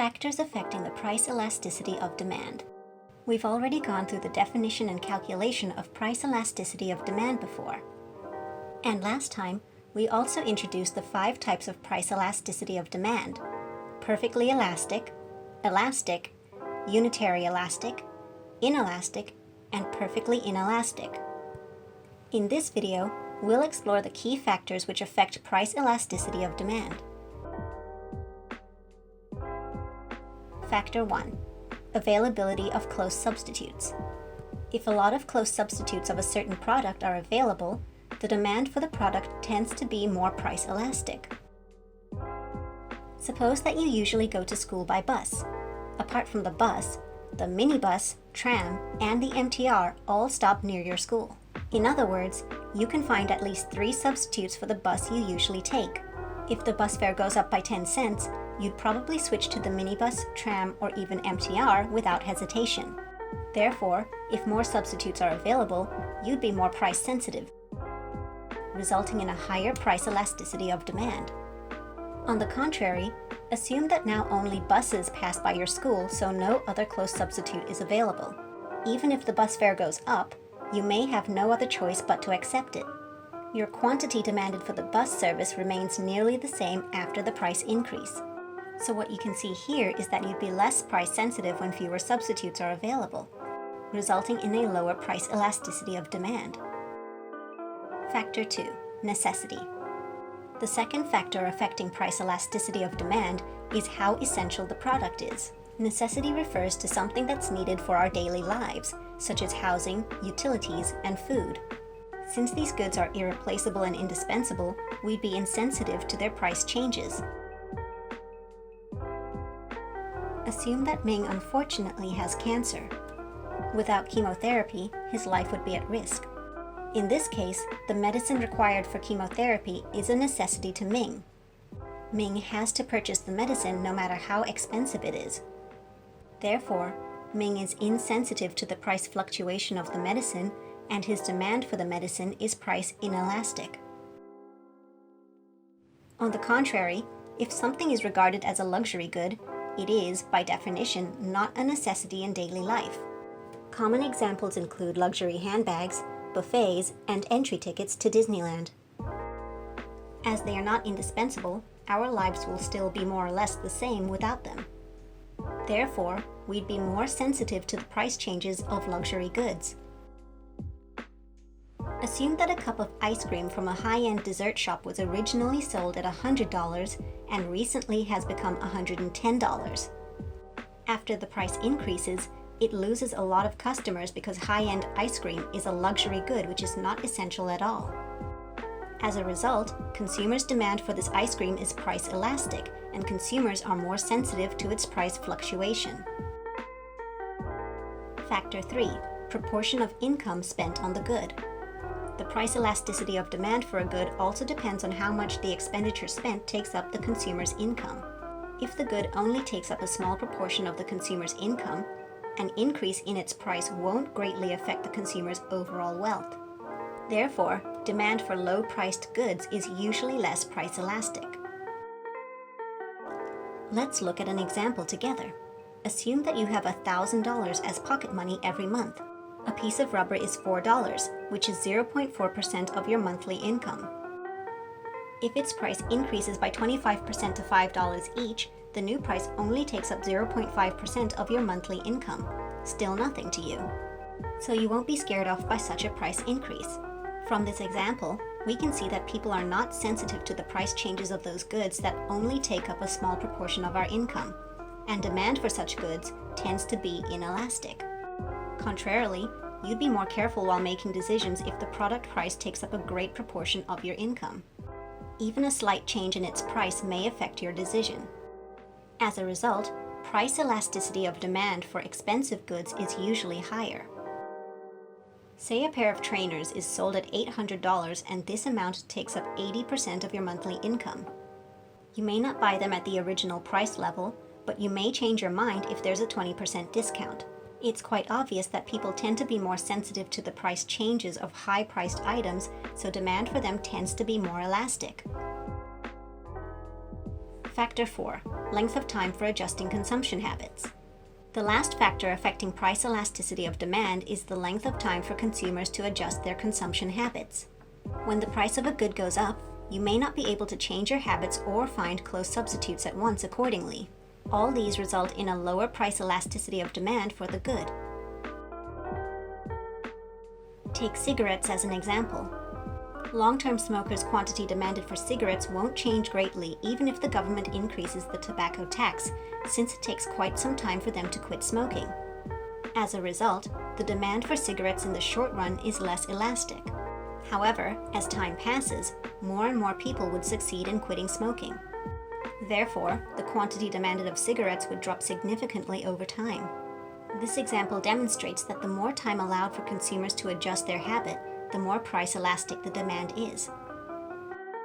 Factors affecting the price elasticity of demand. We've already gone through the definition and calculation of price elasticity of demand before. And last time, we also introduced the 5 types of price elasticity of demand: perfectly elastic, elastic, unitary elastic, inelastic, and perfectly inelastic. In this video, we'll explore the key factors which affect price elasticity of demand. Factor 1. Availability of close substitutes. If a lot of close substitutes of a certain product are available, the demand for the product tends to be more price elastic. Suppose that you usually go to school by bus. Apart from the bus, the minibus, tram, and the MTR all stop near your school. In other words, you can find at least 3 substitutes for the bus you usually take. If the bus fare goes up by 10 cents, you'd probably switch to the minibus, tram, or even MTR without hesitation. Therefore, if more substitutes are available, you'd be more price sensitive, resulting in a higher price elasticity of demand. On the contrary, assume that now only buses pass by your school, so no other close substitute is available. Even if the bus fare goes up, you may have no other choice but to accept it. Your quantity demanded for the bus service remains nearly the same after the price increase. So what you can see here is that you'd be less price sensitive when fewer substitutes are available, resulting in a lower price elasticity of demand. Factor 2. Necessity. The second factor affecting price elasticity of demand is how essential the product is. Necessity refers to something that's needed for our daily lives, such as housing, utilities, and food. Since these goods are irreplaceable and indispensable, we'd be insensitive to their price changes. Assume that Ming unfortunately has cancer. Without chemotherapy, his life would be at risk. In this case, the medicine required for chemotherapy is a necessity to Ming. Ming has to purchase the medicine no matter how expensive it is. Therefore, Ming is insensitive to the price fluctuation of the medicine, and his demand for the medicine is price inelastic. On the contrary, if something is regarded as a luxury good, it is, by definition, not a necessity in daily life. Common examples include luxury handbags, buffets, and entry tickets to Disneyland. As they are not indispensable, our lives will still be more or less the same without them. Therefore, we'd be more sensitive to the price changes of luxury goods. Assume that a cup of ice cream from a high-end dessert shop was originally sold at $100 and recently has become $110. After the price increases, it loses a lot of customers because high-end ice cream is a luxury good which is not essential at all. As a result, consumers' demand for this ice cream is price elastic, and consumers are more sensitive to its price fluctuation. Factor 3. Proportion of income spent on the good. The price elasticity of demand for a good also depends on how much the expenditure spent takes up the consumer's income. If the good only takes up a small proportion of the consumer's income, an increase in its price won't greatly affect the consumer's overall wealth. Therefore, demand for low-priced goods is usually less price elastic. Let's look at an example together. Assume that you have $1,000 as pocket money every month. A piece of rubber is $4, which is 0.4% of your monthly income. If its price increases by 25% to $5 each, the new price only takes up 0.5% of your monthly income. Still nothing to you. So you won't be scared off by such a price increase. From this example, we can see that people are not sensitive to the price changes of those goods that only take up a small proportion of our income, and demand for such goods tends to be inelastic. Contrarily, you'd be more careful while making decisions if the product price takes up a great proportion of your income. Even a slight change in its price may affect your decision. As a result, price elasticity of demand for expensive goods is usually higher. Say a pair of trainers is sold at $800 and this amount takes up 80% of your monthly income. You may not buy them at the original price level, but you may change your mind if there's a 20% discount. It's quite obvious that people tend to be more sensitive to the price changes of high-priced items, so demand for them tends to be more elastic. Factor 4. Length of time for adjusting consumption habits. The last factor affecting price elasticity of demand is the length of time for consumers to adjust their consumption habits. When the price of a good goes up, you may not be able to change your habits or find close substitutes at once accordingly. All these result in a lower price elasticity of demand for the good. Take cigarettes as an example. Long-term smokers' quantity demanded for cigarettes won't change greatly even if the government increases the tobacco tax, since it takes quite some time for them to quit smoking. As a result, the demand for cigarettes in the short run is less elastic. However, as time passes, more and more people would succeed in quitting smoking. Therefore, the quantity demanded of cigarettes would drop significantly over time. This example demonstrates that the more time allowed for consumers to adjust their habit, the more price elastic the demand is.